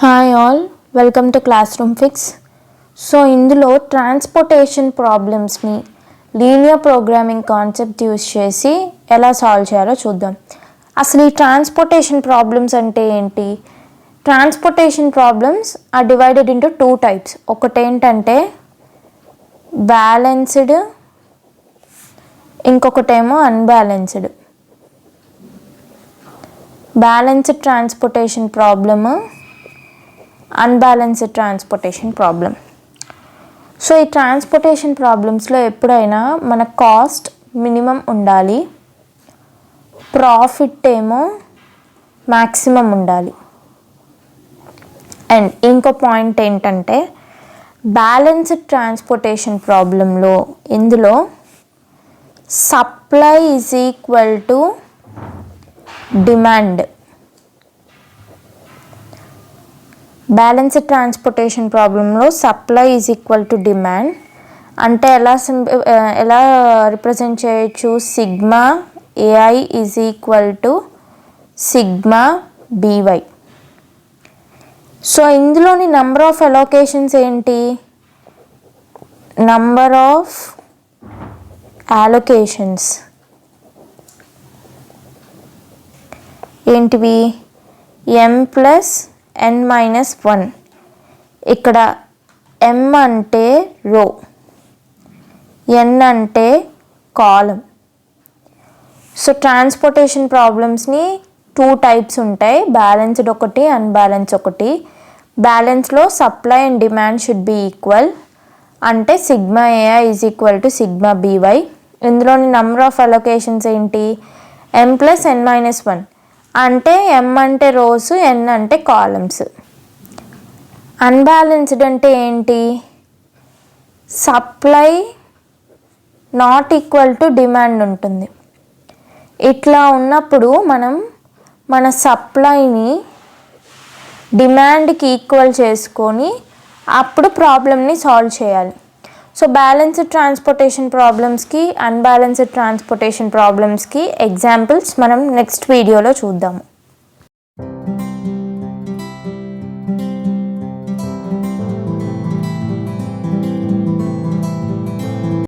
Hi all, welcome to class room fix. So ఇందులో transportation ప్రాబ్లమ్స్ని linear programming concept use చేసి ఎలా solve చేయాలో చూద్దాం. అసలు ఈ ట్రాన్స్పోర్టేషన్ ప్రాబ్లమ్స్ అంటే ఏంటి? Transportation problems are divided into two types. ఒకటి ఏంటంటే బ్యాలెన్స్డ్, ఇంకొకటేమో unbalanced. Balanced transportation problem, unbalanced transportation problem. So ఈ ట్రాన్స్పోర్టేషన్ ప్రాబ్లమ్స్లో ఎప్పుడైనా మన కాస్ట్ మినిమం ఉండాలి, ప్రాఫిట్ ఏమో మ్యాక్సిమం ఉండాలి. అండ్ ఇంకో పాయింట్ ఏంటంటే బ్యాలెన్స్డ్ ట్రాన్స్పోర్టేషన్ ప్రాబ్లంలో ఇందులో supply is equal to demand. Balanced transportation ప్రాబ్లంలో supply is equal to demand అంటే ఎలా రిప్రజెంట్ చేయొచ్చు? Sigma a i is equal to sigma b y. So ఇందులోని నంబర్ ఆఫ్ అలోకేషన్స్ ఏంటి? నంబర్ ఆఫ్ అలోకేషన్స్ ఏంటివి? m plus n-1. ఇక్కడ m అంటే row, n అంటే కాలం. సో ట్రాన్స్పోర్టేషన్ ప్రాబ్లమ్స్ని టూ టైప్స్ ఉంటాయి, బ్యాలెన్స్డ్ ఒకటి, అన్బ్యాలెన్స్ ఒకటి. బ్యాలెన్స్లో supply and demand should be equal అంటే sigma a i is equal to sigma b y. ఇందులోని నెంబర్ ఆఫ్ అలొకేషన్స్ ఏంటి? m ప్లస్ n-1 అంటే m అంటే రోస్, n అంటే కాలమ్స్. అన్బ్యాలెన్స్డ్ అంటే ఏంటి? Supply not equal to demand ఉంటుంది. ఇట్లా ఉన్నప్పుడు మనం మన సప్లైని డిమాండ్కి ఈక్వల్ చేసుకొని అప్పుడు ప్రాబ్లమ్ని సాల్వ్ చేయాలి. సో బ్యాలెన్స్డ్ ట్రాన్స్పోర్టేషన్ ప్రాబ్లమ్స్కి, అన్బ్యాలెన్స్డ్ ట్రాన్స్పోర్టేషన్ ప్రాబ్లమ్స్కి ఎగ్జాంపుల్స్ మనం నెక్స్ట్ వీడియోలో చూద్దాము.